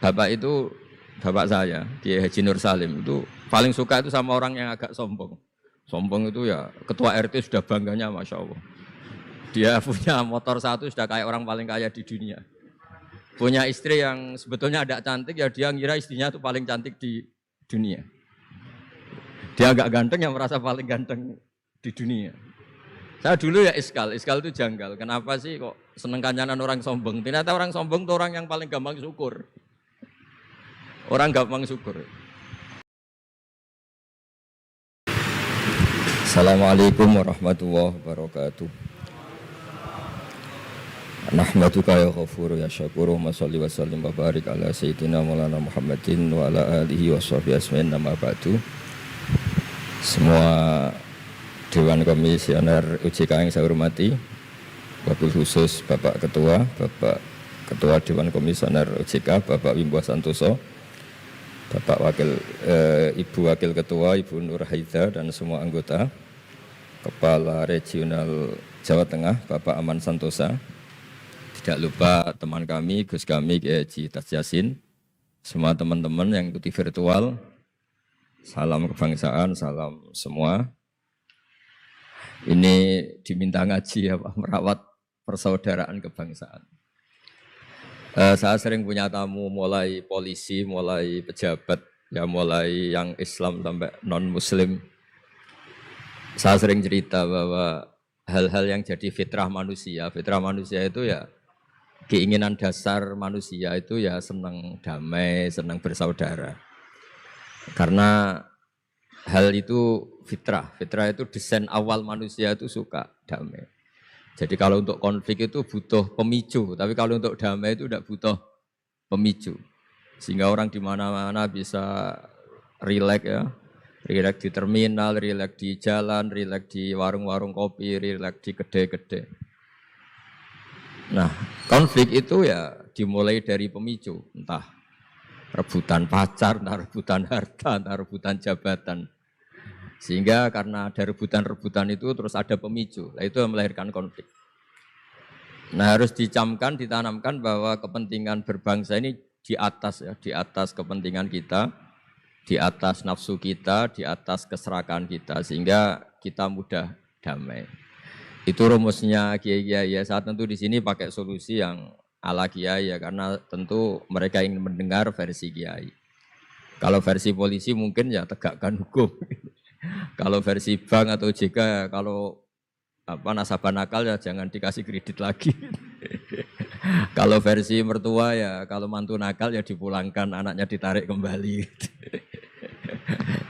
bapak itu, bapak saya, Kiai Haji Nur Salim itu paling suka itu sama orang yang agak sombong. Sombong itu ya ketua RT sudah bangganya Masya Allah. Dia punya motor satu sudah kayak orang paling kaya di dunia. Punya istri yang sebetulnya ada cantik ya dia ngira istrinya itu paling cantik di dunia. Dia agak ganteng yang merasa paling ganteng di dunia. Saya dulu ya iskal itu janggal. Kenapa sih kok seneng kancanan orang sombong? Ternyata orang sombong itu orang yang paling gampang syukur. Orang gampang syukur. Assalamualaikum warahmatullahi wabarakatuh. Nahmaduka ya ghafuru ya syakuru wa sholli wa sallim wa barik ala sayyidina maulana Muhammadin wa ala alihi wa sahbihi asma'in nama ba'du. Semua Dewan Komisioner OJK yang saya hormati, wabil khusus Bapak Ketua Dewan Komisioner OJK, Bapak Wimbo Santoso, Bapak Ibu Wakil Ketua, Ibu Nur Haida dan semua anggota, Kepala Regional Jawa Tengah, Bapak Aman Santosa, tidak lupa teman kami, Gus kami, Kiai Haji Tas Yasin, semua teman-teman yang ikuti virtual, salam kebangsaan, salam semua. Ini diminta ngaji ya Pak, merawat persaudaraan kebangsaan. Saya sering punya tamu mulai polisi, mulai pejabat, ya mulai yang Islam sampai non-Muslim. Saya sering cerita bahwa hal-hal yang jadi fitrah manusia itu ya keinginan dasar manusia itu ya senang damai, senang bersaudara. Karena hal itu fitrah itu desain awal manusia itu suka damai. Jadi kalau untuk konflik itu butuh pemicu, tapi kalau untuk damai itu tidak butuh pemicu. Sehingga orang di mana-mana bisa rileks ya, rileks di terminal, rileks di jalan, rileks di warung-warung kopi, rileks di kedai-kedai. Nah, konflik itu ya dimulai dari pemicu, entah rebutan pacar, entah rebutan harta, entah rebutan jabatan. Sehingga karena ada rebutan-rebutan itu terus ada pemicu, itu yang melahirkan konflik. Nah harus dicamkan, ditanamkan bahwa kepentingan berbangsa ini di atas ya, di atas kepentingan kita, di atas nafsu kita, di atas keserakahan kita, sehingga kita mudah damai. Itu rumusnya kiai-kiai ya. Saat tentu di sini pakai solusi yang ala kiai ya, karena tentu mereka ingin mendengar versi kiai. Kalau versi polisi mungkin ya tegakkan hukum. Kalau versi bank atau OJK, kalau nasabah nakal ya jangan dikasih kredit lagi. Kalau versi mertua ya, kalau mantu nakal ya dipulangkan, anaknya ditarik kembali.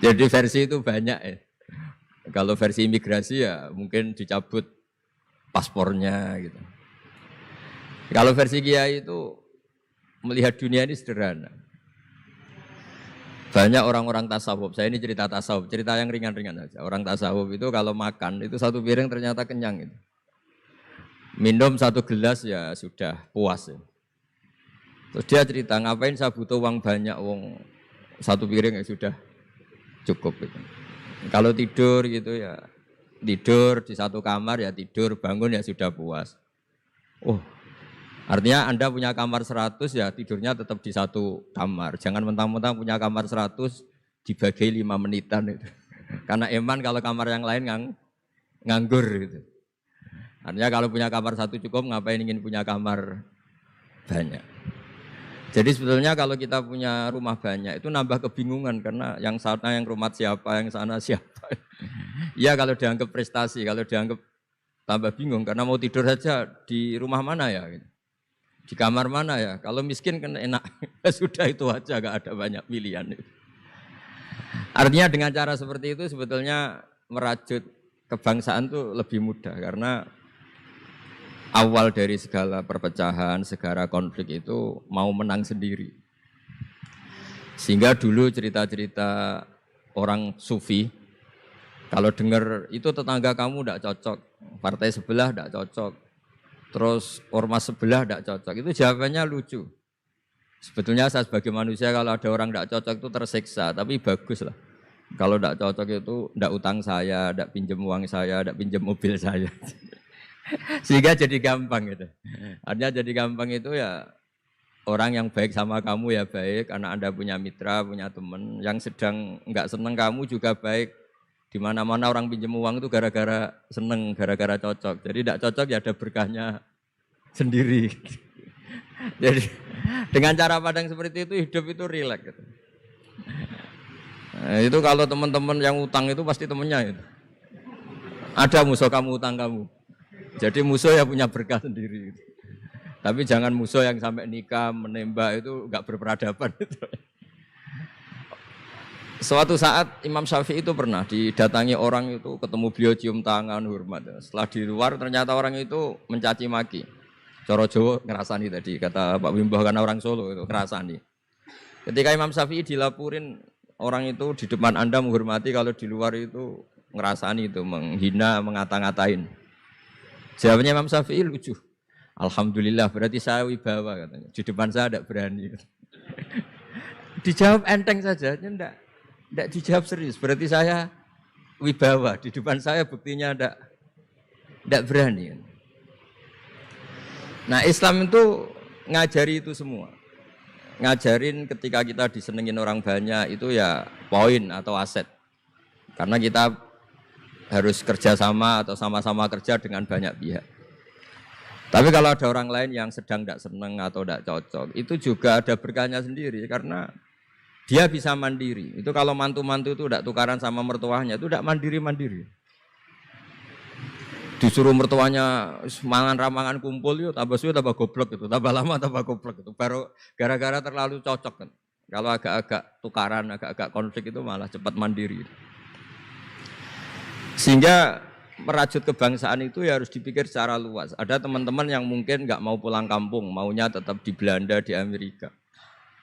Jadi versi itu banyak ya. Kalau versi imigrasi ya mungkin dicabut paspornya gitu. Kalau versi kiai itu melihat dunia ini sederhana. Banyak orang-orang tasawuf, saya ini cerita tasawuf, cerita yang ringan-ringan saja. Orang tasawuf itu kalau makan, itu satu piring ternyata kenyang. Itu. Minum satu gelas ya sudah puas. Ya. Terus dia cerita, ngapain saya butuh uang banyak, satu piring ya sudah cukup. Gitu. Kalau tidur gitu ya, tidur di satu kamar ya tidur, bangun ya sudah puas. Oh. Artinya Anda punya kamar 100 ya tidurnya tetap di satu kamar. Jangan mentang-mentang punya kamar 100 dibagi 5 menitan itu. Karena eman kalau kamar yang lain nganggur gitu. Artinya kalau punya kamar 1 cukup, ngapain ingin punya kamar banyak. Jadi sebetulnya kalau kita punya rumah banyak itu nambah kebingungan karena yang sana yang rumah siapa, yang sana siapa. Ya kalau dianggap prestasi, kalau dianggap tambah bingung karena mau tidur saja di rumah mana ya gitu. Di kamar mana ya? Kalau miskin kan enak. Sudah itu aja, gak ada banyak pilihan. Artinya dengan cara seperti itu sebetulnya merajut kebangsaan itu lebih mudah. Karena awal dari segala perpecahan, segala konflik itu mau menang sendiri. Sehingga dulu cerita-cerita orang sufi, kalau dengar itu tetangga kamu tidak cocok, partai sebelah tidak cocok, terus ormas sebelah tidak cocok, itu jawabannya lucu. Sebetulnya saya sebagai manusia kalau ada orang tidak cocok itu tersiksa, tapi bagus lah. Kalau tidak cocok itu tidak utang saya, tidak pinjam uang saya, tidak pinjam mobil saya. Sehingga jadi gampang gitu. Artinya jadi gampang itu ya orang yang baik sama kamu ya baik, karena Anda punya mitra, punya teman. Yang sedang nggak seneng kamu juga baik. Di mana-mana orang pinjam uang itu gara-gara seneng, gara-gara cocok. Jadi tidak cocok ya ada berkahnya sendiri. Jadi dengan cara pandang seperti itu hidup itu rileks. Gitu. Nah, itu kalau teman-teman yang utang itu pasti temennya itu. Ada musuh kamu utang kamu. Jadi musuh ya punya berkah sendiri. Gitu. Tapi jangan musuh yang sampai nikah, menembak itu enggak berperadaban. Suatu saat Imam Syafi'i itu pernah didatangi orang itu, ketemu beliau cium tangan, hormat. Setelah di luar ternyata orang itu mencaci maki. Coro Jawa ngerasani tadi, kata Pak Wimbah karena orang Solo itu ngerasani. Ketika Imam Syafi'i dilaporin orang itu di depan Anda menghormati, kalau di luar itu ngerasani itu, menghina, mengata-ngatain. Jawabnya Imam Syafi'i lucu. Alhamdulillah, berarti saya wibawa katanya. Di depan saya tidak berani. Dijawab enteng saja, tidak dijawab serius. Berarti saya wibawa. Di depan saya buktinya tidak berani. Nah, Islam itu ngajari itu semua. Ngajarin ketika kita disenengin orang banyak itu ya poin atau aset. Karena kita harus kerjasama atau sama-sama kerja dengan banyak pihak. Tapi kalau ada orang lain yang sedang tidak senang atau tidak cocok, itu juga ada berkahnya sendiri karena dia bisa mandiri. Itu kalau mantu-mantu itu tidak tukaran sama mertuanya, itu tidak mandiri-mandiri. Disuruh mertuanya mangan ramangan kumpul, yuk tambah suwe tambah goblok itu, tambah lama tambah goblok itu. Baru gara-gara terlalu cocok kan. Kalau agak-agak tukaran, agak-agak konflik itu malah cepat mandiri. Sehingga merajut kebangsaan itu ya harus dipikir secara luas. Ada teman-teman yang mungkin nggak mau pulang kampung, maunya tetap di Belanda, di Amerika.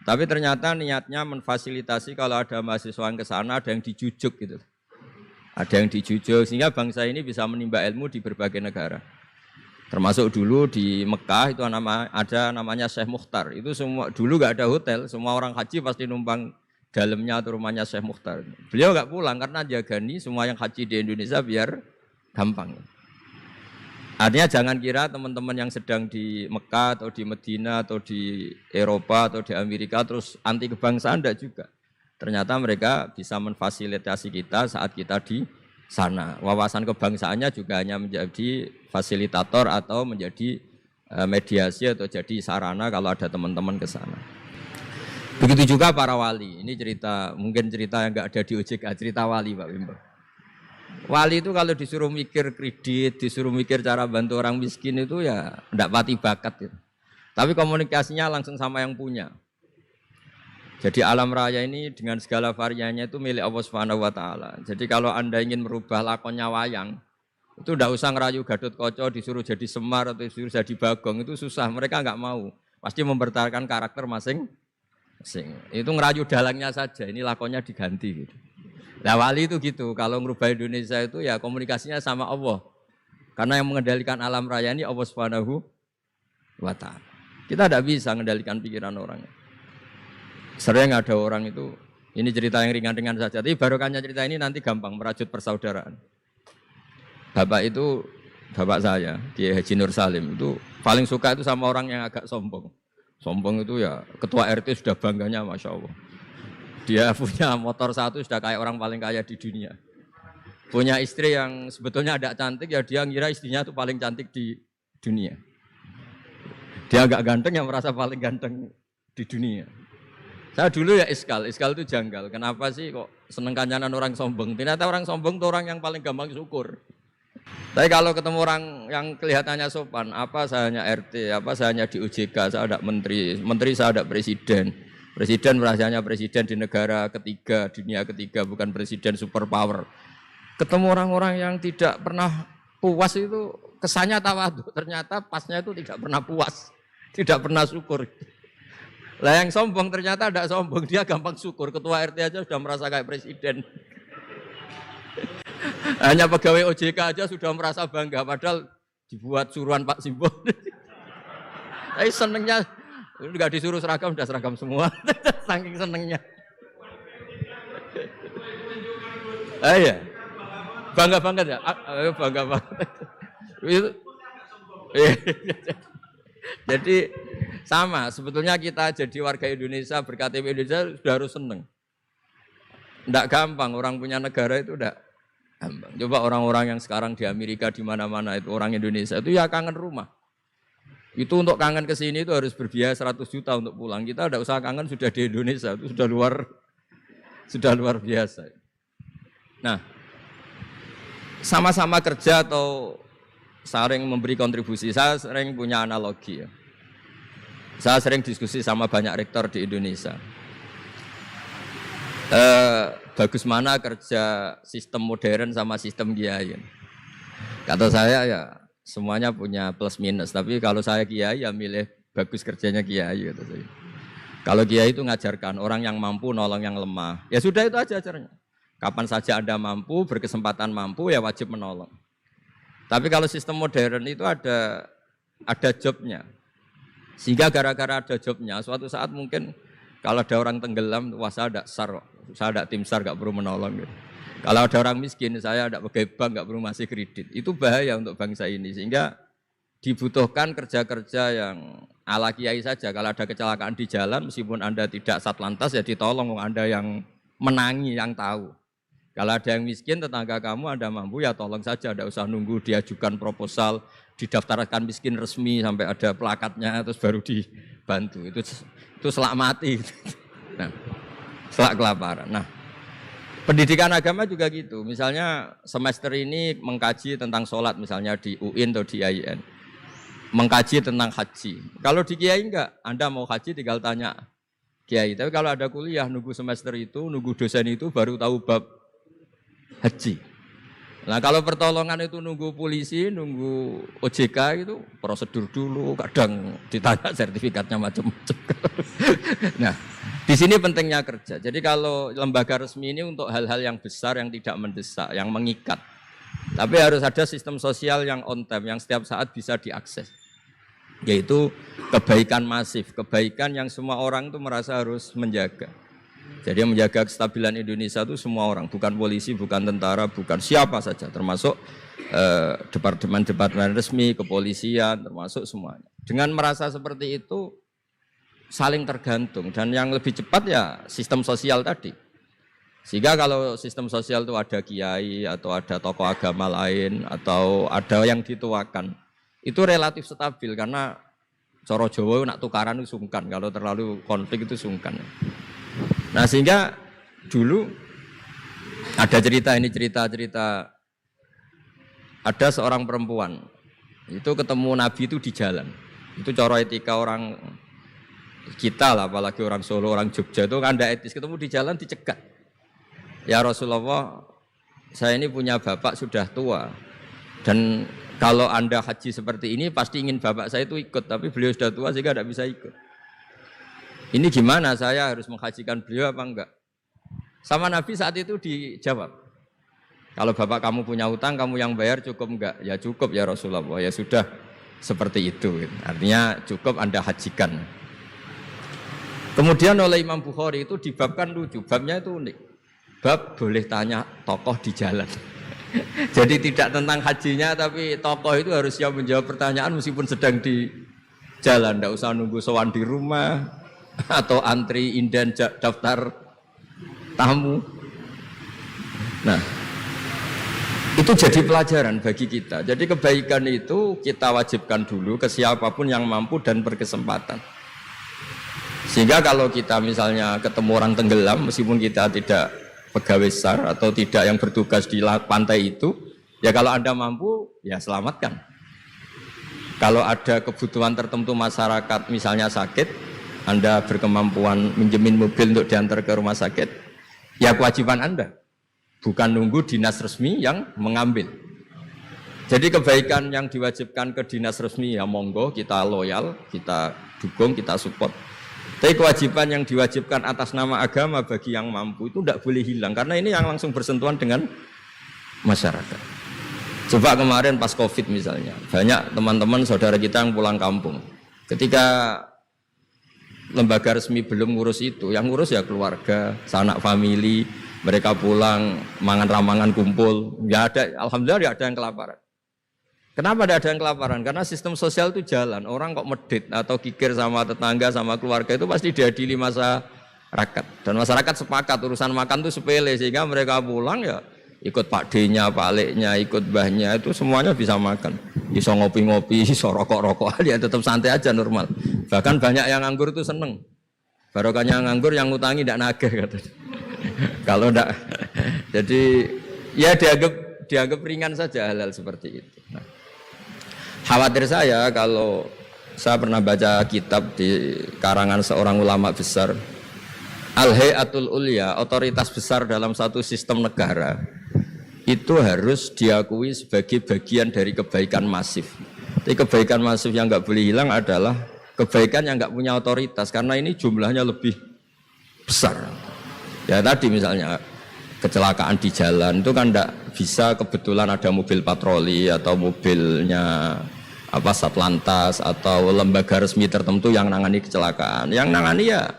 Tapi ternyata niatnya memfasilitasi kalau ada mahasiswa yang ke sana, ada yang dijujuk gitu. Ada yang dijujuk, sehingga bangsa ini bisa menimba ilmu di berbagai negara. Termasuk dulu di Mekah itu ada namanya Syekh Mukhtar. Itu semua dulu nggak ada hotel, semua orang haji pasti numpang dalamnya atau rumahnya Syekh Mukhtar. Beliau nggak pulang karena jagani semua yang haji di Indonesia biar gampang. Artinya jangan kira teman-teman yang sedang di Mekah atau di Medina atau di Eropa atau di Amerika terus anti kebangsaan, enggak juga. Ternyata mereka bisa memfasilitasi kita saat kita di sana. Wawasan kebangsaannya juga hanya menjadi fasilitator atau menjadi mediasi atau jadi sarana kalau ada teman-teman ke sana. Begitu juga para wali. Ini cerita, mungkin cerita yang enggak ada di OJK, cerita wali Pak Wimbo. Wali itu kalau disuruh mikir kredit, disuruh mikir cara bantu orang miskin itu ya enggak pati bakat gitu. Tapi komunikasinya langsung sama yang punya. Jadi alam raya ini dengan segala variannya itu milik Allah Subhanahu wa taala. Jadi kalau Anda ingin merubah lakonnya wayang, itu enggak usah ngerayu Gatot Kaca disuruh jadi Semar atau disuruh jadi Bagong, itu susah, mereka enggak mau. Pasti mempertahankan karakter masing-masing. Itu ngerayu dalangnya saja, ini lakonnya diganti gitu. Nah wali itu gitu, kalau merubah Indonesia itu ya komunikasinya sama Allah. Karena yang mengendalikan alam raya ini Allah Subhanahu wa ta'ala. Kita tidak bisa mengendalikan pikiran orang. Sering ada orang itu, ini cerita yang ringan-ringan saja, tapi barokahnya cerita ini nanti gampang merajut persaudaraan. Bapak itu, bapak saya, Kiai Haji Nur Salim, itu paling suka itu sama orang yang agak sombong. Sombong itu ya, ketua RT sudah bangganya Masya Allah. Dia punya motor satu sudah kayak orang paling kaya di dunia. Punya istri yang sebetulnya ada cantik, ya dia ngira istrinya itu paling cantik di dunia. Dia agak ganteng yang merasa paling ganteng di dunia. Saya dulu ya iskal itu janggal. Kenapa sih kok seneng kancanan orang sombong? Ternyata orang sombong itu orang yang paling gampang syukur. Tapi kalau ketemu orang yang kelihatannya sopan, apa saya hanya RT, apa saya hanya di OJK, saya ada menteri saya ada presiden. Presiden merasanya presiden di negara ketiga, dunia ketiga, bukan presiden superpower. Ketemu orang-orang yang tidak pernah puas itu kesannya tawadhu, ternyata pasnya itu tidak pernah puas, tidak pernah syukur. Lah yang sombong ternyata tidak sombong, dia gampang syukur. Ketua RT aja sudah merasa kayak presiden. Hanya pegawai OJK aja sudah merasa bangga, padahal dibuat suruhan Pak Simbo. Tapi senengnya enggak disuruh seragam, udah seragam semua. Saking senengnya. Iya. Bangga banget ya. Bangga banget. Jadi Sama, sebetulnya kita jadi warga Indonesia, berKTP Indonesia sudah harus seneng. Tidak gampang, orang punya negara itu tidak gampang. Coba orang-orang yang sekarang di Amerika, di mana-mana itu orang Indonesia, itu ya kangen rumah. Itu untuk kangen ke sini itu harus berbiaya 100 juta untuk pulang. Kita tidak usah kangen, sudah di Indonesia, itu sudah luar biasa. Nah, sama-sama kerja atau saling memberi kontribusi. Saya sering punya analogi ya. Saya sering diskusi sama banyak rektor di Indonesia. Bagus mana kerja sistem modern sama sistem kiai. Kata saya ya semuanya punya plus minus. Tapi kalau saya kiai ya milih bagus kerjanya kiai. Kata saya. Kalau kiai itu ngajarkan orang yang mampu nolong yang lemah. Ya sudah itu aja ajarnya. Kapan saja Anda mampu, berkesempatan mampu ya wajib menolong. Tapi kalau sistem modern itu ada jobnya. Sehingga gara-gara ada jobnya, suatu saat mungkin kalau ada orang tenggelam, wah saya ada SAR, saya ada tim SAR gak perlu menolong. Gitu. Kalau ada orang miskin, saya ada pegawai bank gak perlu ngasih kredit. Itu bahaya untuk bangsa ini. Sehingga dibutuhkan kerja-kerja yang ala kiai saja. Kalau ada kecelakaan di jalan, meskipun Anda tidak satlantas ya ditolong Anda yang menangi, yang tahu. Kalau ada yang miskin, tetangga kamu Anda mampu ya tolong saja, tidak usah nunggu diajukan proposal, didaftarkan miskin resmi sampai ada plakatnya terus baru dibantu. Itu selak mati. Nah, selak kelaparan. Nah, pendidikan agama juga gitu. Misalnya semester ini mengkaji tentang sholat misalnya di UIN atau di IAIN. Mengkaji tentang haji. Kalau di kiai enggak, Anda mau haji tinggal tanya kiai. Tapi kalau ada kuliah nunggu semester itu, nunggu dosen itu baru tahu bab haji. Nah kalau pertolongan itu nunggu polisi, nunggu OJK itu prosedur dulu, kadang ditanya sertifikatnya macam-macam. Nah di sini pentingnya kerja. Jadi kalau lembaga resmi ini untuk hal-hal yang besar, yang tidak mendesak, yang mengikat. Tapi harus ada sistem sosial yang on time, yang setiap saat bisa diakses. Yaitu kebaikan masif, kebaikan yang semua orang itu merasa harus menjaga. Jadi yang menjaga kestabilan Indonesia itu semua orang, bukan polisi, bukan tentara, bukan siapa saja, termasuk departemen-departemen resmi, kepolisian, termasuk semuanya. Dengan merasa seperti itu, saling tergantung. Dan yang lebih cepat ya sistem sosial tadi. Sehingga kalau sistem sosial itu ada kiai, atau ada tokoh agama lain, atau ada yang dituakan, itu relatif stabil, karena coro Jawa nak tukaran itu sungkan, kalau terlalu konflik itu sungkan. Nah sehingga dulu ada cerita ada seorang perempuan itu ketemu Nabi itu di jalan. Itu cara etika orang kita lah, apalagi orang Solo, orang Jogja itu kan ada etis, ketemu di jalan dicegat. Ya Rasulullah, saya ini punya bapak sudah tua dan kalau Anda haji seperti ini pasti ingin bapak saya itu ikut, tapi beliau sudah tua sehingga tidak bisa ikut. Ini gimana, saya harus menghajikan beliau apa enggak? Sama Nabi saat itu dijawab, kalau bapak kamu punya hutang, kamu yang bayar cukup enggak? Ya cukup ya Rasulullah, ya sudah seperti itu. Artinya cukup Anda hajikan. Kemudian oleh Imam Bukhari itu dibabkan lucu, babnya itu unik. Bab boleh tanya tokoh di jalan. Jadi tidak tentang hajinya, tapi tokoh itu harus siap menjawab pertanyaan meskipun sedang di jalan. Tidak usah nunggu sowan di rumah atau antri inden daftar tamu. Nah, itu jadi pelajaran bagi kita. Jadi kebaikan itu kita wajibkan dulu ke siapapun yang mampu dan berkesempatan. Sehingga kalau kita misalnya ketemu orang tenggelam, meskipun kita tidak pegawai SAR atau tidak yang bertugas di pantai itu, ya kalau Anda mampu, ya selamatkan. Kalau ada kebutuhan tertentu masyarakat, misalnya sakit, Anda berkemampuan minjemin mobil untuk diantar ke rumah sakit, ya kewajiban Anda, bukan nunggu dinas resmi yang mengambil. Jadi kebaikan yang diwajibkan ke dinas resmi ya monggo, kita loyal, kita dukung, kita support. Tapi kewajiban yang diwajibkan atas nama agama bagi yang mampu itu tidak boleh hilang, karena ini yang langsung bersentuhan dengan masyarakat. Coba kemarin pas COVID misalnya, banyak teman-teman saudara kita yang pulang kampung. Ketika lembaga resmi belum ngurus itu, yang ngurus ya keluarga, sanak famili, mereka pulang, mangan ramangan kumpul, ya ada, alhamdulillah ya ada yang kelaparan. Kenapa tidak ada yang kelaparan? Karena sistem sosial itu jalan. Orang kok medit atau kikir sama tetangga, sama keluarga itu pasti diadili masyarakat. Dan masyarakat sepakat urusan makan itu sepele sehingga mereka pulang ya ikut Pak D-nya, Pak Leknya, ikut mbahnya itu semuanya bisa makan. Bisa ngopi-ngopi, bisa rokok-rokok, ya tetap santai aja normal. Bahkan banyak yang nganggur itu seneng. Barokahnya nganggur yang ngutangi tidak nagih katanya. Kalau tidak, jadi ya dianggap ringan saja hal-hal seperti itu. Nah, khawatir saya kalau saya pernah baca kitab di karangan seorang ulama besar, Al-Hayatul Ulya, otoritas besar dalam satu sistem negara, itu harus diakui sebagai bagian dari kebaikan masif. Tapi kebaikan masif yang nggak boleh hilang adalah kebaikan yang nggak punya otoritas, karena ini jumlahnya lebih besar. Ya tadi misalnya kecelakaan di jalan itu kan tidak bisa kebetulan ada mobil patroli atau mobilnya Satlantas atau lembaga resmi tertentu yang nangani kecelakaan. Yang nangani ya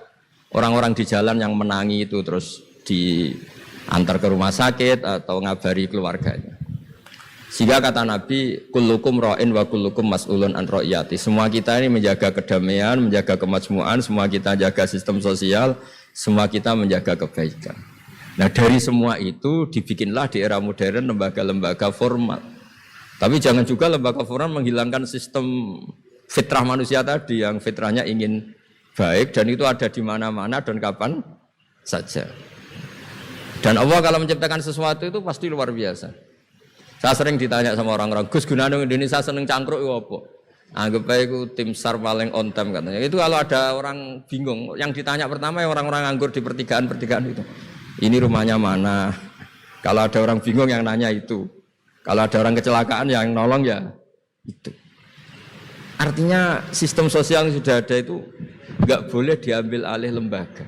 orang-orang di jalan yang menangi itu terus diantar ke rumah sakit atau ngabari keluarganya. Sehingga kata Nabi, kullukum ra'in wa kullukum mas'ulun an ra'iyati. Semua kita ini menjaga kedamaian, menjaga kemajmuan, semua kita jaga sistem sosial, semua kita menjaga kebaikan. Nah dari semua itu dibikinlah di era modern lembaga-lembaga formal. Tapi jangan juga lembaga formal menghilangkan sistem fitrah manusia tadi yang fitrahnya ingin baik dan itu ada di mana-mana dan kapan saja. Dan Allah kalau menciptakan sesuatu itu pasti luar biasa. Saya sering ditanya sama orang-orang, Gus gunane Indonesia seneng cangkruk itu apa? Anggap aja itu tim SAR paling on time katanya. Itu kalau ada orang bingung, yang ditanya pertama yang orang-orang nganggur di pertigaan itu. Ini rumahnya mana? Kalau ada orang bingung yang nanya itu. Kalau ada orang kecelakaan yang nolong ya itu. Artinya sistem sosial yang sudah ada itu nggak boleh diambil alih lembaga.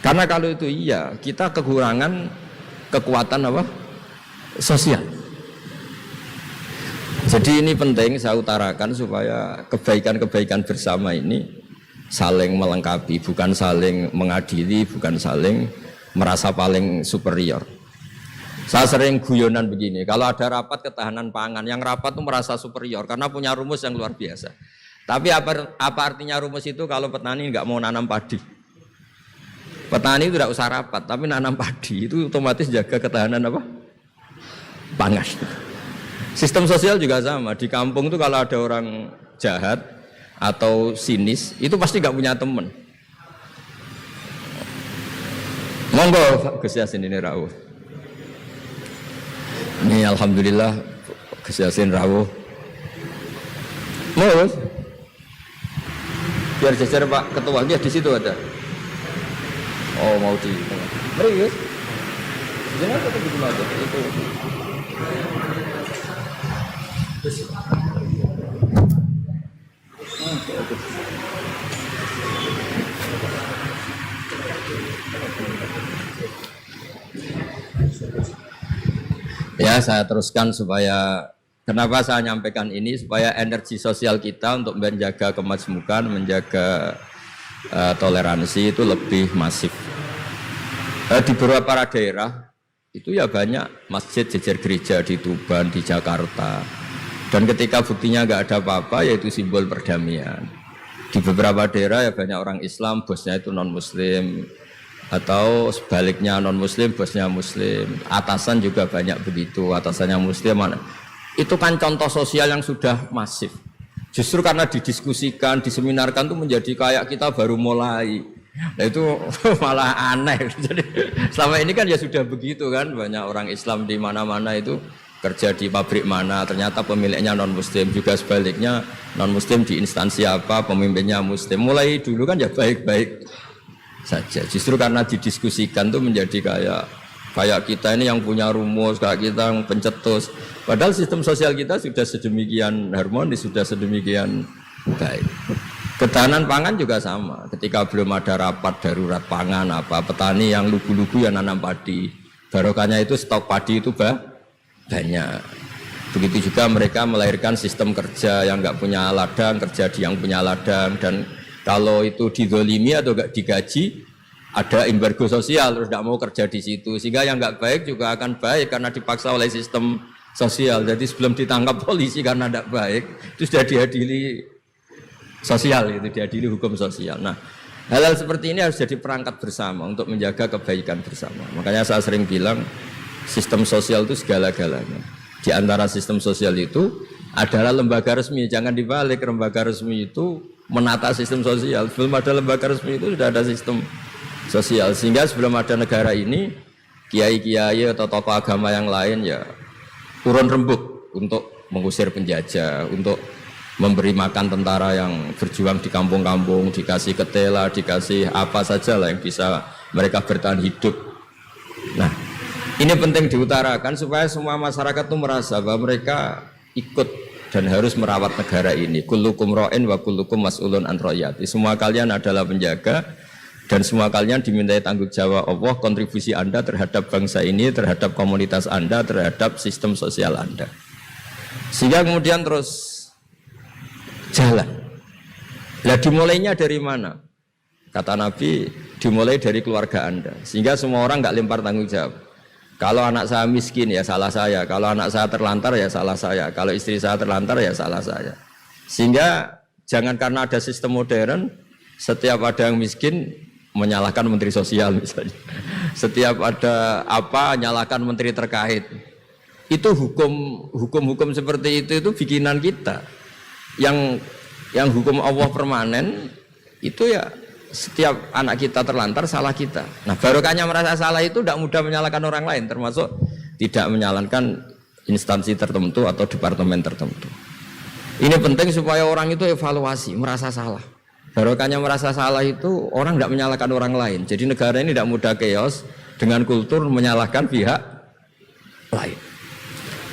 Karena kalau itu iya, kita kekurangan kekuatan sosial. Jadi ini penting saya utarakan supaya kebaikan-kebaikan bersama ini saling melengkapi, bukan saling mengadili, bukan saling merasa paling superior. Saya sering guyonan begini, kalau ada rapat ketahanan pangan, yang rapat itu merasa superior karena punya rumus yang luar biasa. Tapi apa artinya rumus itu kalau petani nggak mau nanam padi? Petani itu tidak usah rapat, tapi nanam padi itu otomatis jaga ketahanan pangan. Sistem sosial juga sama. Di kampung itu kalau ada orang jahat atau sinis, itu pasti nggak punya teman. Monggo Gus Yasin ini rawuh. Ini alhamdulillah Gus Yasin rawuh. Mau biar jajar Pak Ketua, dia di situ ada. Oh mau di. Mari Gus. Jangan tetap di mana itu. Ya saya teruskan supaya kenapa saya nyampaikan ini supaya energi sosial kita untuk menjaga kemajmukan, menjaga toleransi itu lebih masif. Di beberapa daerah itu ya banyak masjid jejer gereja di Tuban, di Jakarta. Dan ketika buktinya nggak ada apa-apa, yaitu simbol perdamaian. Di beberapa daerah ya banyak orang Islam, bosnya itu non-Muslim. Atau sebaliknya non-Muslim, bosnya Muslim. Atasan juga banyak begitu, atasannya Muslim. Itu kan contoh sosial yang sudah masif. Justru karena didiskusikan, diseminarkan itu menjadi kayak kita baru mulai. Nah itu malah aneh. Jadi selama ini kan ya sudah begitu kan, banyak orang Islam di mana-mana itu kerja di pabrik mana, ternyata pemiliknya non-Muslim, juga sebaliknya non-Muslim di instansi apa, pemimpinnya Muslim. Mulai dulu kan ya baik-baik saja. Justru karena didiskusikan tuh menjadi kayak kita ini yang punya rumus, kayak kita yang pencetus. Padahal sistem sosial kita sudah sedemikian harmonis, sudah sedemikian baik. Ketahanan pangan juga sama. Ketika belum ada rapat darurat pangan apa, petani yang lugu-lugu yang nanam padi, barokahnya itu stok padi itu banyak. Begitu juga mereka melahirkan sistem kerja yang nggak punya ladang, kerja di yang punya ladang, dan kalau itu dizolimi atau nggak digaji, ada embargo sosial, terus nggak mau kerja di situ. Sehingga yang nggak baik juga akan baik karena dipaksa oleh sistem sosial. Jadi sebelum ditangkap polisi karena tidak baik, itu sudah diadili sosial, itu diadili hukum sosial. Nah, hal-hal seperti ini harus jadi perangkat bersama untuk menjaga kebaikan bersama. Makanya saya sering bilang sistem sosial itu segala-galanya. Di antara sistem sosial itu adalah lembaga resmi. Jangan dibalik, lembaga resmi itu menata sistem sosial. Sebelum ada lembaga resmi itu sudah ada sistem sosial. Sehingga sebelum ada negara ini, kiai-kiai atau tokoh agama yang lain ya turun rembuk untuk mengusir penjajah, untuk memberi makan tentara yang berjuang di kampung-kampung, dikasih ketela, dikasih apa saja lah yang bisa mereka bertahan hidup. Nah, ini penting diutarakan supaya semua masyarakat itu merasa bahwa mereka ikut dan harus merawat negara ini. Kullukum ra'in wa kullukum mas'ulun an ra'iyati. Semua kalian adalah penjaga dan semua kalian dimintai tanggung jawab Allah, kontribusi Anda terhadap bangsa ini, terhadap komunitas Anda, terhadap sistem sosial Anda. Sehingga kemudian terus jalan. Lah dimulainya dari mana? Kata Nabi, dimulai dari keluarga Anda. Sehingga semua orang nggak lempar tanggung jawab. Kalau anak saya miskin ya salah saya. Kalau anak saya terlantar ya salah saya. Kalau istri saya terlantar ya salah saya. Sehingga jangan karena ada sistem modern, setiap ada yang miskin menyalahkan menteri sosial misalnya. Setiap ada apa nyalahkan menteri terkait. Itu hukum seperti itu bikinan kita. Yang hukum Allah permanen itu ya setiap anak kita terlantar salah kita. Nah, barokahnya merasa salah itu tidak mudah menyalahkan orang lain, termasuk tidak menyalahkan instansi tertentu atau departemen tertentu. Ini penting supaya orang itu evaluasi, merasa salah. Barokahnya merasa salah itu orang tidak menyalahkan orang lain. Jadi negara ini tidak mudah chaos dengan kultur menyalahkan pihak lain.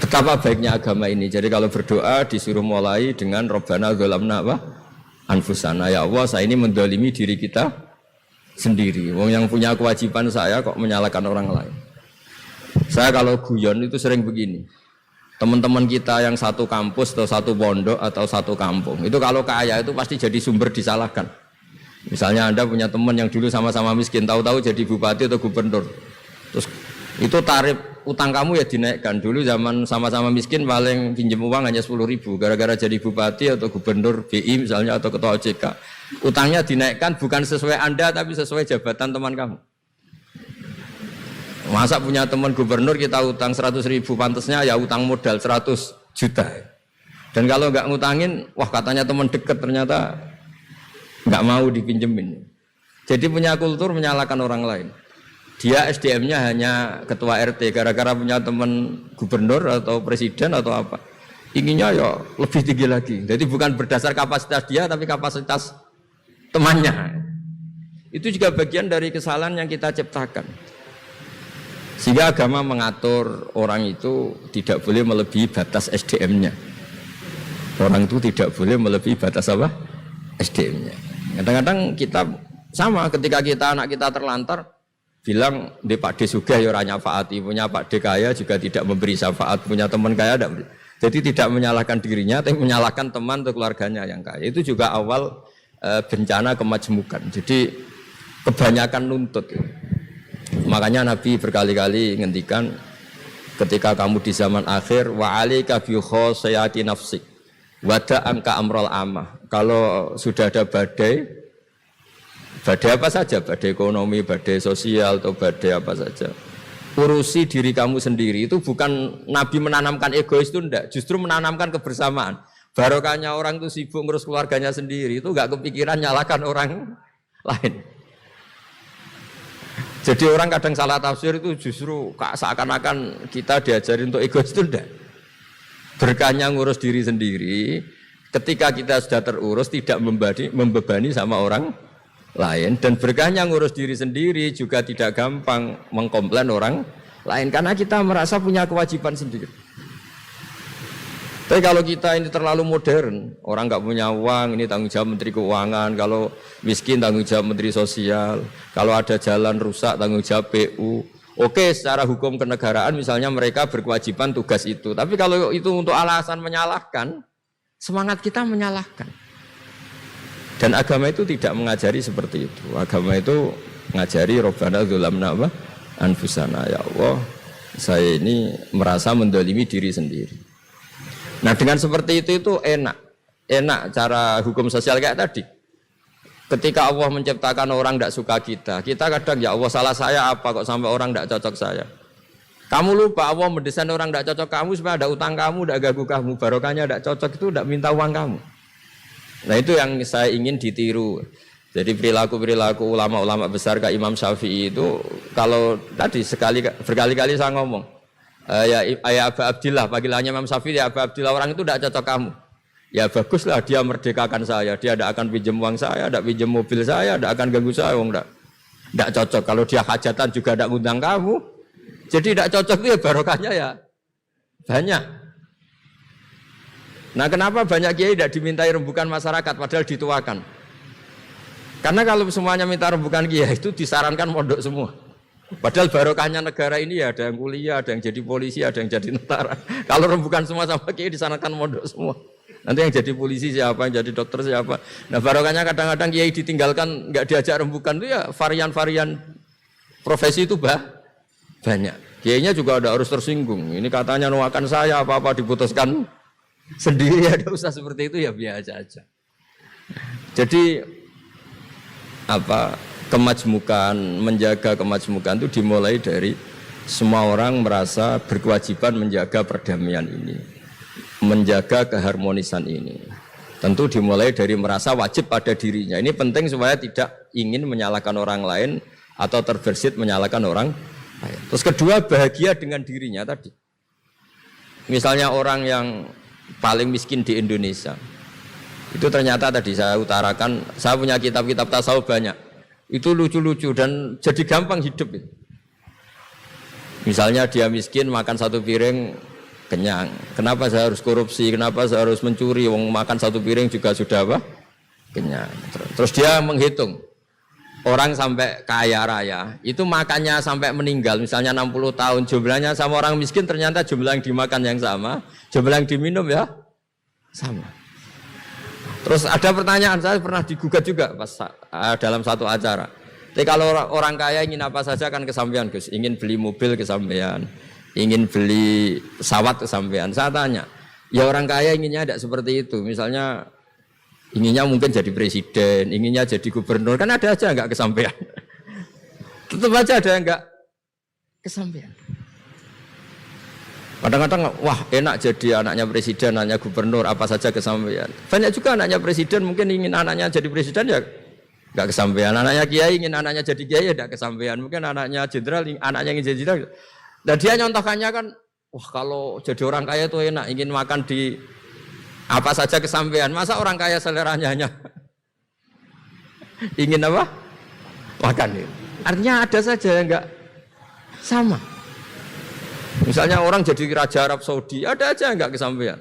Betapa baiknya agama ini. Jadi kalau berdoa disuruh mulai dengan Rabbana dzalamna anfusana. Ya Allah, saya ini mendolimi diri kita sendiri. Wong yang punya kewajiban saya kok menyalahkan orang lain. Saya kalau guyon itu sering begini. Teman-teman kita yang satu kampus atau satu pondok atau satu kampung itu kalau kaya itu pasti jadi sumber disalahkan. Misalnya Anda punya teman yang dulu sama-sama miskin, tahu-tahu jadi bupati atau gubernur, terus itu tarif utang kamu ya dinaikkan. Dulu zaman sama-sama miskin paling pinjam uang hanya 10.000, gara-gara jadi bupati atau gubernur BI misalnya atau ketua OJK, utangnya dinaikkan bukan sesuai Anda tapi sesuai jabatan teman kamu. Masa punya teman gubernur kita utang 100.000, pantasnya ya utang modal 100 juta. Dan kalau nggak ngutangin, wah katanya teman dekat ternyata nggak mau dipinjemin. Jadi punya kultur menyalahkan orang lain. Dia SDM-nya hanya ketua RT, gara-gara punya teman gubernur atau presiden atau apa. Inginnya ya lebih tinggi lagi. Jadi bukan berdasar kapasitas dia, tapi kapasitas temannya. Itu juga bagian dari kesalahan yang kita ciptakan. Sehingga agama mengatur orang itu tidak boleh melebihi batas SDM-nya. Orang itu tidak boleh melebihi batas apa? SDM-nya. Kadang-kadang kita sama ketika anak kita terlantar bilang di Pak D sugih ya ora nyafaati, punya Pak D kaya juga tidak memberi syafaat, punya teman kaya tidak beri. Jadi tidak menyalahkan dirinya tapi menyalahkan teman atau keluarganya yang kaya. Itu juga awal bencana kemajmukan. Jadi kebanyakan nuntut. Makanya Nabi berkali-kali ngendikan ketika kamu di zaman akhir wa alika bi khosayati nafsik wada angka amrol amah. Kalau sudah ada badai apa saja, badai ekonomi, badai sosial atau badai apa saja, urusi diri kamu sendiri. Itu bukan Nabi menanamkan egois itu enggak, justru menanamkan kebersamaan. Barokahnya orang itu sibuk ngurus keluarganya sendiri, itu enggak kepikiran nyalakan orang lain. Jadi orang kadang salah tafsir itu justru seakan-akan kita diajarin untuk egois itu enggak. Berkahnya ngurus diri sendiri, ketika kita sudah terurus tidak membebani sama orang lain, dan berkahnya ngurus diri sendiri juga tidak gampang mengkomplain orang lain karena kita merasa punya kewajiban sendiri. Tapi kalau kita ini terlalu modern, orang nggak punya uang, ini tanggung jawab Menteri Keuangan. Kalau miskin tanggung jawab Menteri Sosial. Kalau ada jalan rusak tanggung jawab PU. Oke, secara hukum kenegaraan misalnya mereka berkewajiban tugas itu. Tapi kalau itu untuk alasan menyalahkan, semangat kita menyalahkan. Dan agama itu tidak mengajari seperti itu. Agama itu mengajari Rabbana dzalamna anfusana, ya Allah, Saya ini merasa mendolimi diri sendiri. Nah dengan seperti itu enak cara hukum sosial kayak tadi. Ketika Allah menciptakan orang tidak suka kita kadang ya Allah salah saya apa kok sampai orang tidak cocok saya. Kamu lupa Allah mendesain orang tidak cocok kamu supaya ada utang kamu, tidak ganggu kamu, barokahnya tidak cocok itu tidak minta uang kamu. Nah itu yang saya ingin ditiru. Jadi perilaku ulama-ulama besar kayak Imam Syafi'i itu kalau tadi berkali-kali saya ngomong ya Aba Abdillah, panggilannya Imam Syafi'i ya Aba Abdillah, orang itu tidak cocok kamu. Ya baguslah dia merdekakan saya, dia tidak akan pinjam uang saya, tidak pinjam mobil saya, tidak akan ganggu saya, tidak cocok. Kalau dia hajatan juga tidak ngundang kamu, jadi tidak cocok itu ya barokahnya ya banyak. Nah kenapa banyak kiai tidak dimintai rembukan masyarakat padahal dituakan? Karena kalau semuanya minta rembukan kiai itu disarankan mondok semua. Padahal barokahnya negara ini ya ada yang kuliah, ada yang jadi polisi, ada yang jadi tentara. Kalau rembukan semua sama kiai disarankan mondok semua. Nanti yang jadi polisi siapa, yang jadi dokter siapa. Nah barokahnya kadang-kadang kiai ditinggalkan, nggak diajak rembukan itu ya varian-varian profesi itu banyak. Kiainya juga ada harus tersinggung. Ini katanya nuakan saya, apa-apa diputuskan sendiri, ada usah seperti itu ya biasa aja. Jadi kemajmukan, menjaga kemajmukan itu dimulai dari semua orang merasa berkewajiban menjaga perdamaian ini, menjaga keharmonisan ini. Tentu dimulai dari merasa wajib pada dirinya. Ini penting supaya tidak ingin menyalahkan orang lain atau terbersit menyalahkan orang lain. Terus kedua, bahagia dengan dirinya tadi. Misalnya orang yang paling miskin di Indonesia, itu ternyata tadi saya utarakan, saya punya kitab-kitab tasawuf banyak. Itu lucu-lucu dan jadi gampang hidup itu. Misalnya dia miskin makan satu piring kenyang. Kenapa saya harus korupsi? Kenapa saya harus mencuri? Wong makan satu piring juga sudah kenyang. Terus dia menghitung orang sampai kaya raya itu makannya sampai meninggal, misalnya 60 tahun, jumlahnya sama orang miskin ternyata jumlah yang dimakan yang sama, jumlah yang diminum ya sama. Terus ada pertanyaan, saya pernah digugat juga pas dalam satu acara. Jadi kalau orang kaya ingin apa saja kan kesampaian Gus, ingin beli mobil kesampaian, ingin beli pesawat kesampaian. Saya tanya, ya orang kaya inginnya tidak seperti itu. Misalnya inginnya mungkin jadi presiden, inginnya jadi gubernur, kan ada aja enggak kesampaian. Tetap aja ada enggak kesampaian. Kadang-kadang wah enak jadi anaknya presiden, anaknya gubernur, apa saja kesampaian. Banyak juga anaknya presiden mungkin ingin anaknya jadi presiden ya enggak kesampaian. Anaknya kiai ingin anaknya jadi kiai ya enggak kesampaian. Mungkin anaknya jenderal, anaknya ingin jadi jenderal. Dan dia nyontohkannya kan, wah kalau jadi orang kaya itu enak, ingin makan di apa saja kesampaian. Masa orang kaya seleranya hanya ingin apa? Makan. Artinya ada saja yang enggak sama. Misalnya orang jadi raja Arab Saudi, ada aja yang enggak kesampaian.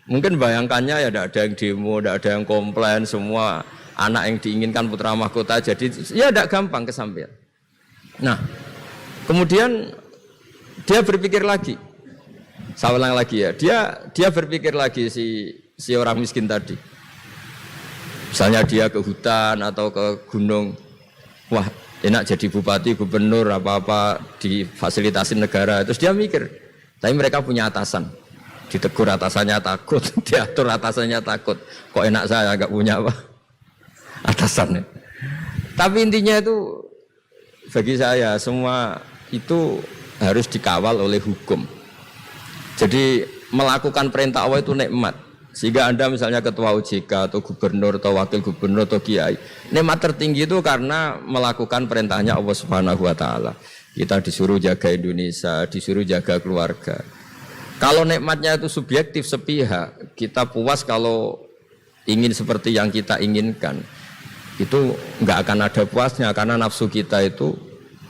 Mungkin bayangkannya ya tidak ada yang demo, tidak ada yang komplain, semua anak yang diinginkan putra mahkota jadi ya tidak gampang kesampaian. Nah, kemudian dia berpikir lagi. Saya ulang lagi ya, dia berpikir lagi si orang miskin tadi. Misalnya dia ke hutan atau ke gunung, wah enak jadi bupati, gubernur, apa-apa difasilitasi negara. Terus dia mikir, tapi mereka punya atasan, ditegur atasannya takut, diatur atasannya takut. Kok enak saya nggak punya apa atasannya. Tapi intinya itu bagi saya semua itu harus dikawal oleh hukum. Jadi melakukan perintah Allah itu nikmat. Sehingga Anda misalnya ketua OJK atau gubernur atau wakil gubernur atau kiai, nikmat tertinggi itu karena melakukan perintahnya Allah Subhanahu wa taala. Kita disuruh jaga Indonesia, disuruh jaga keluarga. Kalau nikmatnya itu subjektif sepihak, kita puas kalau ingin seperti yang kita inginkan. Itu enggak akan ada puasnya karena nafsu kita itu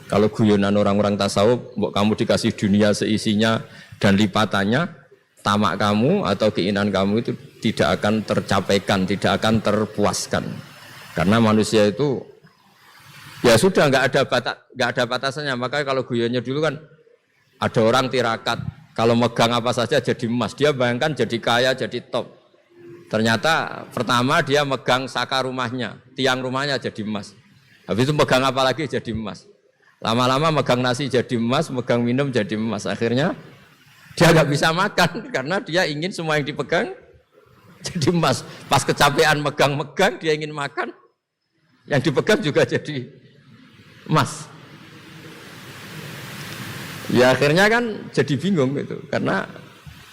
kalau guyonan orang-orang tasawuf, kamu dikasih dunia seisinya dan lipatannya, tamak kamu atau keinginan kamu itu tidak akan tercapaikan, tidak akan terpuaskan. Karena manusia itu ya sudah nggak ada batasannya. Makanya kalau guyonnya dulu kan ada orang tirakat, kalau megang apa saja jadi emas. Dia bayangkan jadi kaya, jadi top. Ternyata pertama dia megang saka rumahnya, tiang rumahnya jadi emas. Habis itu megang apa lagi jadi emas. Lama-lama megang nasi jadi emas, megang minum jadi emas. Akhirnya dia nggak bisa makan karena dia ingin semua yang dipegang jadi emas. Pas kecapean megang-megang, dia ingin makan, yang dipegang juga jadi emas. Ya akhirnya kan jadi bingung gitu, karena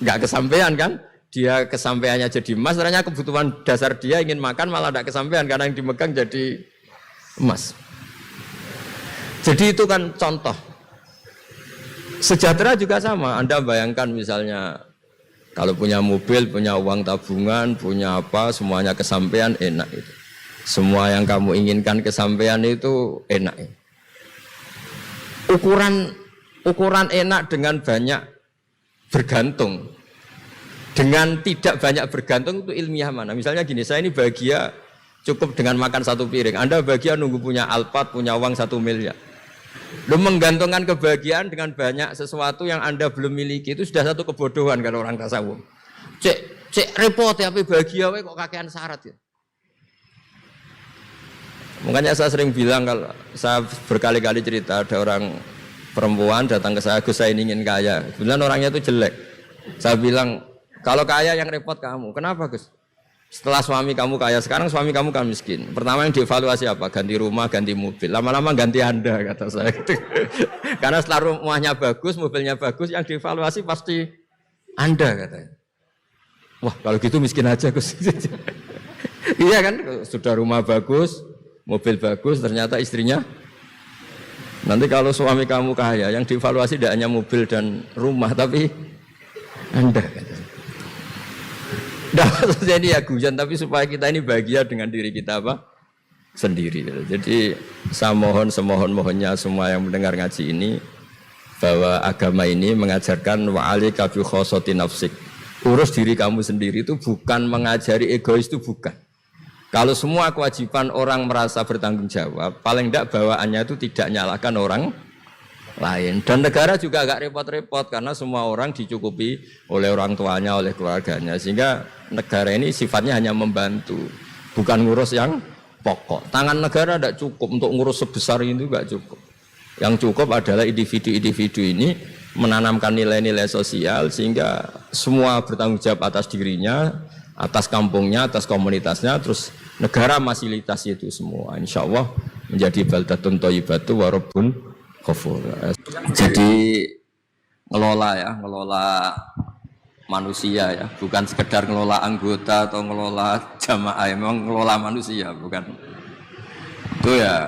nggak kesampaian kan. Dia kesampaiannya jadi emas, ternyata kebutuhan dasar dia ingin makan malah tidak kesampaian karena yang dimegang jadi emas. Jadi itu kan contoh. Sejahtera juga sama. Anda bayangkan misalnya kalau punya mobil, punya uang tabungan, punya apa, semuanya kesampaian enak itu. Semua yang kamu inginkan kesampaian itu enak. Ukuran enak dengan banyak bergantung. Dengan tidak banyak bergantung itu ilmiah mana? Misalnya gini, saya ini bahagia cukup dengan makan satu piring. Anda bahagia nunggu punya Alphard, punya uang 1 miliar. Lu menggantungkan kebahagiaan dengan banyak sesuatu yang Anda belum miliki itu sudah satu kebodohan kalau orang tasawuf. Cek repot ya, tapi bahagia kok kakean syarat ya. Makanya saya sering bilang, kalau saya berkali-kali cerita ada orang perempuan datang ke saya, Gus saya ingin kaya. Kebetulan orangnya itu jelek. Saya bilang, kalau kaya yang repot kamu. Kenapa Gus? Setelah suami kamu kaya, sekarang suami kamu kan miskin. Pertama yang dievaluasi apa? Ganti rumah, ganti mobil. Lama-lama ganti Anda, kata saya. Karena setelah rumahnya bagus, mobilnya bagus, yang dievaluasi pasti Anda, katanya. Wah, kalau gitu miskin aja Gus. Iya kan, sudah rumah bagus, mobil bagus, ternyata istrinya. Nanti kalau suami kamu kaya, yang dievaluasi tidak hanya mobil dan rumah, tapi Anda, katanya. Nah, maksudnya ini ya guyon, tapi supaya kita ini bahagia dengan diri kita apa? Sendiri. Jadi saya mohon semohon-mohonnya semua yang mendengar ngaji ini, bahwa agama ini mengajarkan wa'alika bi khossati nafsik. Urus diri kamu sendiri itu bukan mengajari egois, itu bukan. Kalau semua kewajiban orang merasa bertanggung jawab, paling tidak bawaannya itu tidak nyalahkan orang lain. Dan negara juga agak repot-repot karena semua orang dicukupi oleh orang tuanya, oleh keluarganya, sehingga negara ini sifatnya hanya membantu, bukan ngurus yang pokok. Tangan negara tidak cukup untuk ngurus sebesar itu, tidak cukup. Yang cukup adalah individu-individu ini menanamkan nilai-nilai sosial sehingga semua bertanggung jawab atas dirinya, atas kampungnya, atas komunitasnya, terus negara fasilitasi itu semua. Insya Allah menjadi baldatun thayyibatu wa rabbun ghafur. Jadi ngelola manusia ya, bukan sekedar ngelola anggota atau ngelola jamaah, memang ngelola manusia, bukan. Itu ya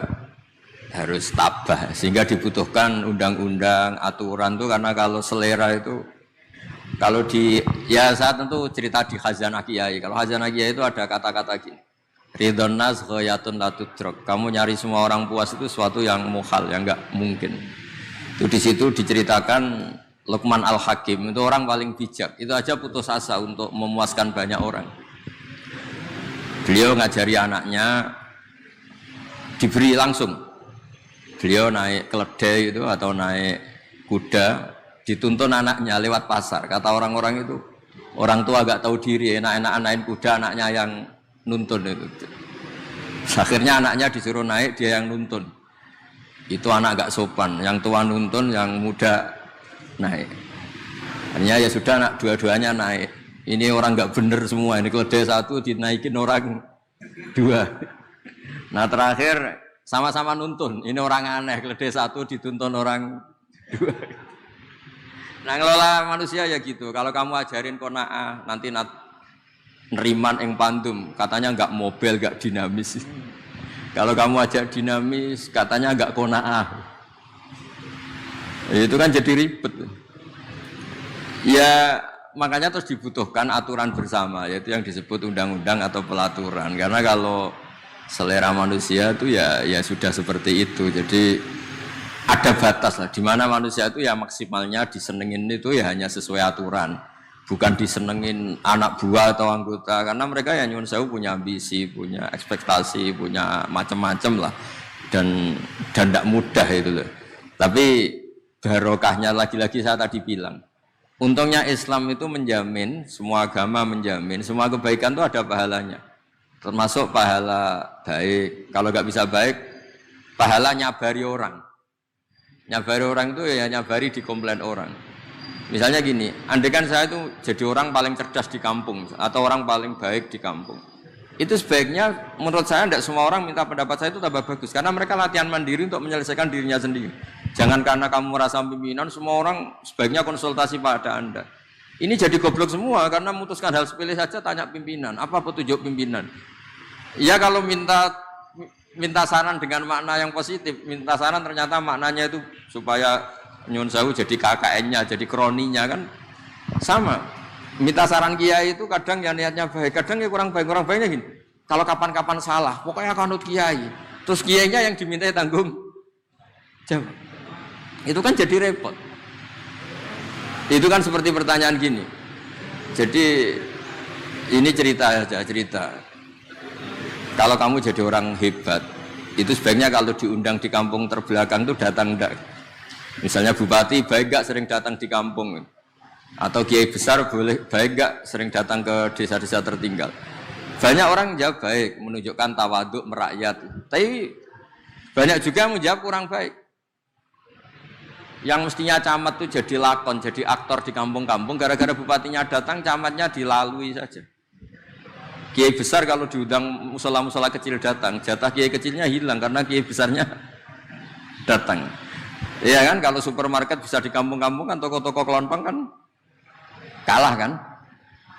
harus tabah, sehingga dibutuhkan undang-undang, aturan tuh, karena kalau selera itu, kalau di, ya saya tentu cerita di Khazanah Kiai. Kalau Khazanah Kiai itu ada kata-kata gini, ridhon nas ghayatun la tudrak. Kamu nyari semua orang puas itu suatu yang muhal, yang enggak mungkin. Itu di situ diceritakan Luqman Al-Hakim itu orang paling bijak. Itu aja putus asa untuk memuaskan banyak orang. Beliau ngajari anaknya diberi langsung. Beliau naik keledai itu atau naik kuda, dituntun anaknya lewat pasar. Kata orang-orang itu, orang tua agak tahu diri, enak-enak kuda, anaknya yang nuntun itu. Akhirnya anaknya disuruh naik, dia yang nuntun. Itu anak agak sopan, yang tua nuntun, yang muda naik. Hanya ya sudah, anak dua-duanya naik. Ini orang nggak bener semua. Ini keledai satu dinaikin orang dua. Nah terakhir sama-sama nuntun. Ini orang aneh, keledai satu dituntun orang dua. Nah ngelola manusia ya gitu. Kalau kamu ajarin qanaah, nanti neriman ing pandum, katanya enggak mobil, enggak dinamis. Kalau kamu ajak dinamis, katanya enggak qanaah. Itu kan jadi ribet. Ya makanya terus dibutuhkan aturan bersama, yaitu yang disebut undang-undang atau pelaturan. Karena kalau selera manusia itu ya sudah seperti itu. Jadi ada batas lah, di mana manusia itu ya maksimalnya disenengin itu ya hanya sesuai aturan, bukan disenengin anak buah atau anggota, karena mereka ya nyuwun sewu punya ambisi, punya ekspektasi, punya macam-macam lah, dan tidak mudah itu loh. Tapi barokahnya lagi-lagi saya tadi bilang, untungnya Islam itu menjamin, semua agama menjamin, semua kebaikan itu ada pahalanya, termasuk pahala baik. Kalau nggak bisa baik, pahala nyabari orang. Nyabari orang itu ya nyabari di komplain orang. Misalnya gini, andai kan saya itu jadi orang paling cerdas di kampung atau orang paling baik di kampung. Itu sebaiknya menurut saya tidak semua orang minta pendapat saya itu tambah bagus karena mereka latihan mandiri untuk menyelesaikan dirinya sendiri. Jangan karena kamu merasa pimpinan, semua orang sebaiknya konsultasi pada Anda. Ini jadi goblok semua karena memutuskan hal sepele saja tanya pimpinan, apa petunjuk pimpinan. Ya kalau minta saran dengan makna yang positif, minta saran ternyata maknanya itu supaya nyun sewu jadi KKN-nya, jadi kroninya kan sama. Minta saran kiai itu kadang ya niatnya baik, kadang ya kurang baik. Kurang baiknya gini, kalau kapan-kapan salah, pokoknya kanut kiai. Terus kiainya yang dimintai tanggung jawab. Itu kan jadi repot. Itu kan seperti pertanyaan gini. Jadi ini cerita aja, cerita. Kalau kamu jadi orang hebat, itu sebaiknya kalau diundang di kampung terbelakang itu datang enggak. Misalnya bupati baik enggak sering datang di kampung. Atau kiai besar boleh baik enggak sering datang ke desa-desa tertinggal. Banyak orang jawab baik, menunjukkan tawaduk merakyat. Tapi banyak juga yang menjawab kurang baik. Yang mestinya camat itu jadi lakon, jadi aktor di kampung-kampung, gara-gara bupatinya datang, camatnya dilalui saja. Kiai besar kalau diundang musola-musola kecil datang, jatah kiai kecilnya hilang karena kiai besarnya datang. Iya kan, kalau supermarket bisa di kampung-kampung kan, toko-toko kelontong kan kalah kan.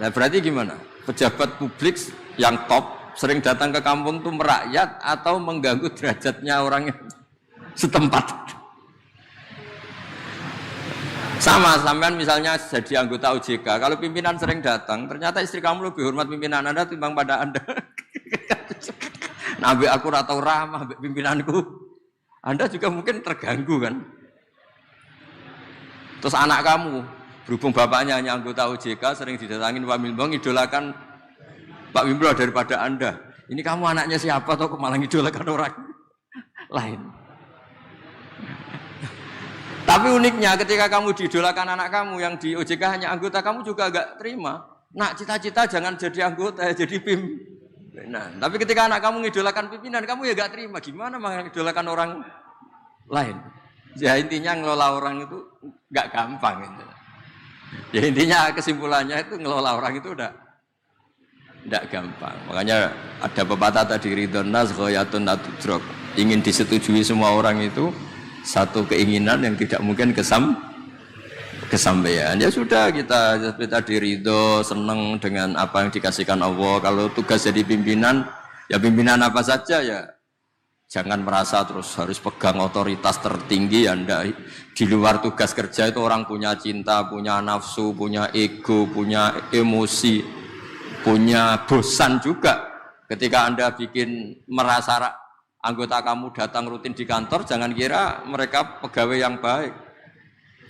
Nah berarti gimana? Pejabat publik yang top sering datang ke kampung itu merakyat atau mengganggu derajatnya orang yang setempat. Sama, sampean misalnya jadi anggota OJK, kalau pimpinan sering datang, ternyata istri kamu lebih hormat pimpinan Anda timbang pada Anda. Nabi aku ratau ramah pimpinanku, Anda juga mungkin terganggu kan. Terus anak kamu, berhubung bapaknya hanya anggota OJK, sering didatangin Pak Milbong, idolakan Pak Wimbo daripada Anda. Ini kamu anaknya siapa atau malah idolakan orang lain? Tapi uniknya ketika kamu diidolakan anak kamu yang di OJK hanya anggota, kamu juga agak terima. Nak cita-cita jangan jadi anggota, jadi pimpinan. Tapi ketika anak kamu ngidolakan pimpinan, kamu ya gak terima. Gimana mengidolakan orang lain? Ya intinya ngelola orang itu gak gampang. Gitu. Ya intinya kesimpulannya itu ngelola orang itu udah gak gampang. Makanya ada pepatah tadi, ridhon nas ghayatun la tudrak. Ingin disetujui semua orang itu satu keinginan yang tidak mungkin kesampaian. Ya sudah, kita diridho, senang dengan apa yang dikasihkan Allah. Kalau tugas jadi pimpinan, ya pimpinan apa saja ya. Jangan merasa terus harus pegang otoritas tertinggi. Anda di luar tugas kerja itu orang punya cinta, punya nafsu, punya ego, punya emosi, punya bosan juga. Ketika Anda bikin merasa anggota kamu datang rutin di kantor, jangan kira mereka pegawai yang baik.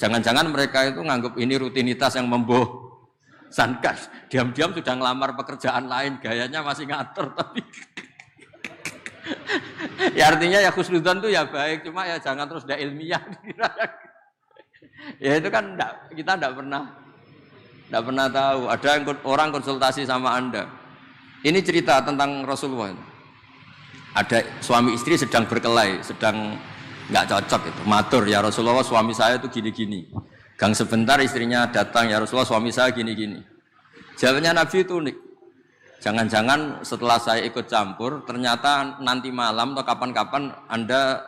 Jangan-jangan mereka itu nganggap ini rutinitas yang membosankan. Diam-diam sudah ngelamar pekerjaan lain, gayanya masih ngatur tapi ya artinya ya khusnudzon itu ya baik, cuma ya jangan terus dah ilmiah. Ya itu kan kita tidak pernah tahu. Ada orang konsultasi sama Anda. Ini cerita tentang Rasulullah. Ada suami istri sedang berkelahi, sedang nggak cocok itu. Matur, ya Rasulullah suami saya itu gini-gini. Gang sebentar istrinya datang, ya Rasulullah suami saya gini-gini. Jawabnya Nabi itu unik. Jangan-jangan setelah saya ikut campur, ternyata nanti malam atau kapan-kapan Anda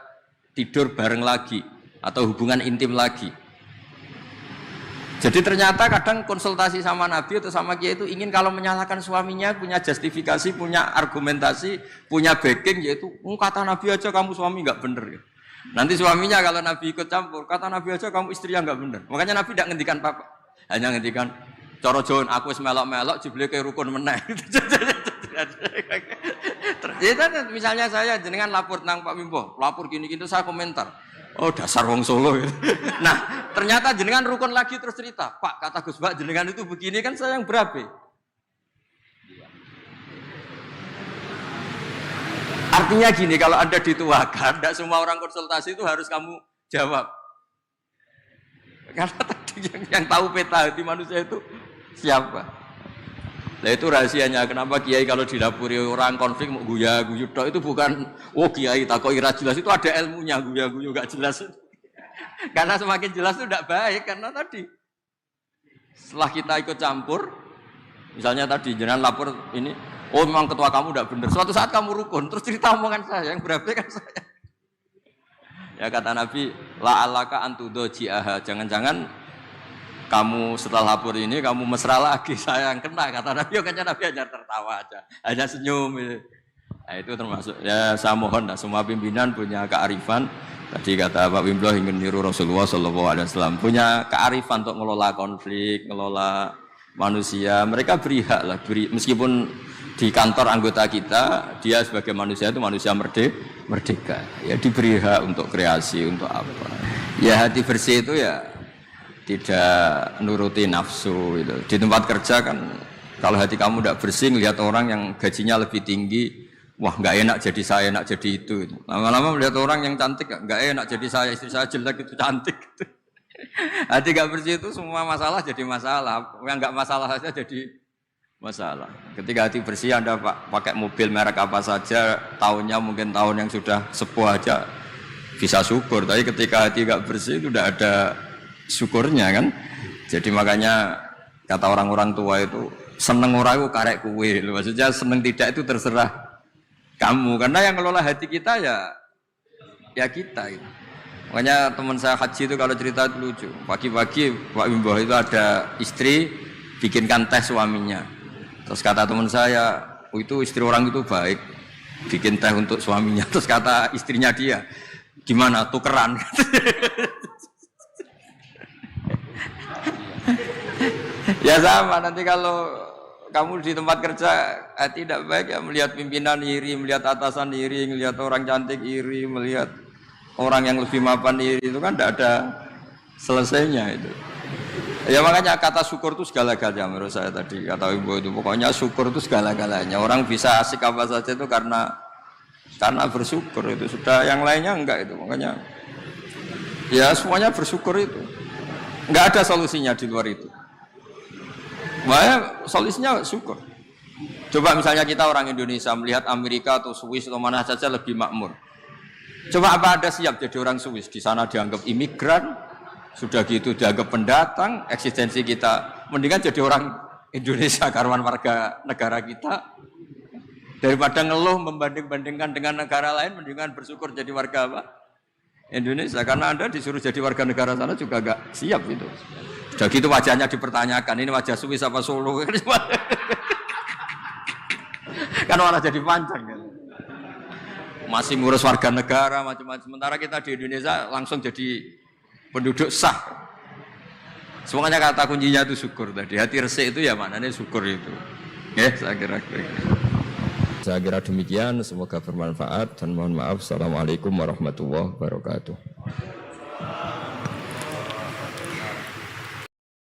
tidur bareng lagi atau hubungan intim lagi. Jadi ternyata kadang konsultasi sama Nabi atau sama Kiai itu ingin kalau menyalahkan suaminya punya justifikasi, punya argumentasi, punya backing, yaitu kata Nabi aja kamu suami nggak bener. Nanti suaminya kalau Nabi ikut campur, kata Nabi aja kamu istri yang nggak bener. Makanya Nabi tidak ngendikan apa, hanya ngendikan coro John aku melok-melok jebule ke rukun meneh. Misalnya saya jenengan lapor nang Pak Wimbo, lapor gini-gini saya komentar. Oh dasar wong Solo gitu. Nah ternyata jenengan rukun lagi terus cerita, Pak kata Gus Bak jenengan itu begini kan saya yang berabe. Artinya gini, kalau Anda dituakan, tidak semua orang konsultasi itu harus kamu jawab. Karena tadi yang tahu peta hati manusia itu siapa? Nah itu rahasianya kenapa Kiai kalau dilapuri orang konflik mau guya-guyu itu bukan oh Kiai takoi ra jelas, itu ada ilmunya, guya-guyu gak jelas. Karena semakin jelas itu tidak baik karena tadi setelah kita ikut campur, misalnya tadi jenengan lapor ini, oh memang ketua kamu tidak benar. Suatu saat kamu rukun, terus cerita omongan saya yang berapa kan saya. Ya kata Nabi, la alaka antudojiaha. Jangan-jangan kamu setelah lapor ini kamu mesra lagi, saya yang kena. Kata Nabi, kan Nabi hanya tertawa aja, hanya senyum. Nah, itu termasuk ya saya mohon semua pimpinan punya kearifan. Tadi kata Pak Wimlo ingin niru Rasulullah SAW punya kearifan untuk ngelola konflik, ngelola manusia. Mereka beri hak lah, meskipun di kantor anggota kita dia sebagai manusia itu manusia merdeka. Ya diberi hak untuk kreasi, untuk apa? Ya hati bersih itu ya tidak nuruti nafsu. Gitu. Di tempat kerja kan kalau hati kamu tidak bersih, lihat orang yang gajinya lebih tinggi. Wah nggak enak jadi saya, enak jadi itu. Lama-lama melihat orang yang cantik nggak enak jadi saya, istri saya jelek itu cantik. Gitu. Hati nggak bersih itu semua masalah jadi masalah. Yang nggak masalah saja jadi masalah. Ketika hati bersih Anda pakai mobil merek apa saja, tahunnya mungkin tahun yang sudah sepuh aja bisa syukur. Tapi ketika hati nggak bersih itu tidak ada syukurnya kan. Jadi makanya kata orang-orang tua itu seneng orang itu karek kue. Maksudnya seneng tidak itu terserah kamu, karena yang ngelola hati kita ya kita. Gitu. Makanya teman saya haji itu kalau cerita itu lucu. Pagi-pagi Pak Wimbo itu ada istri bikinkan teh suaminya. Terus kata teman saya, oh itu istri orang itu baik, bikin teh untuk suaminya. Terus kata istrinya dia, gimana tukeran? Ya sama nanti kalau kamu di tempat kerja tidak baik ya melihat pimpinan iri, melihat atasan iri, melihat orang cantik iri, melihat orang yang lebih mapan iri itu kan tidak ada selesainya itu. Ya makanya kata syukur itu segala-galanya menurut saya tadi kata Ibu itu pokoknya syukur itu segala-galanya. Orang bisa asik apa saja itu karena bersyukur itu sudah, yang lainnya enggak itu. Makanya ya semuanya bersyukur itu. Enggak ada solusinya di luar itu. Makanya solusinya syukur. Coba misalnya kita orang Indonesia melihat Amerika atau Swiss atau mana saja lebih makmur. Coba apa Anda siap jadi orang Swiss? Di sana dianggap imigran, sudah gitu dianggap pendatang, eksistensi kita. Mendingan jadi orang Indonesia, karuan warga negara kita. Daripada ngeluh membanding-bandingkan dengan negara lain, mendingan bersyukur jadi warga apa? Indonesia. Karena Anda disuruh jadi warga negara sana juga gak siap itu. Sudah gitu wajahnya dipertanyakan, ini wajah Swiss apa Solo? Kan malah jadi panjang kan? Masih ngurus warga negara macam-macam. Sementara kita di Indonesia langsung jadi penduduk sah. Semuanya kata kuncinya itu syukur tadi. Hati resik itu ya maknanya syukur itu. Ya, saya kira demikian. Semoga bermanfaat dan mohon maaf. Assalamualaikum warahmatullahi wabarakatuh.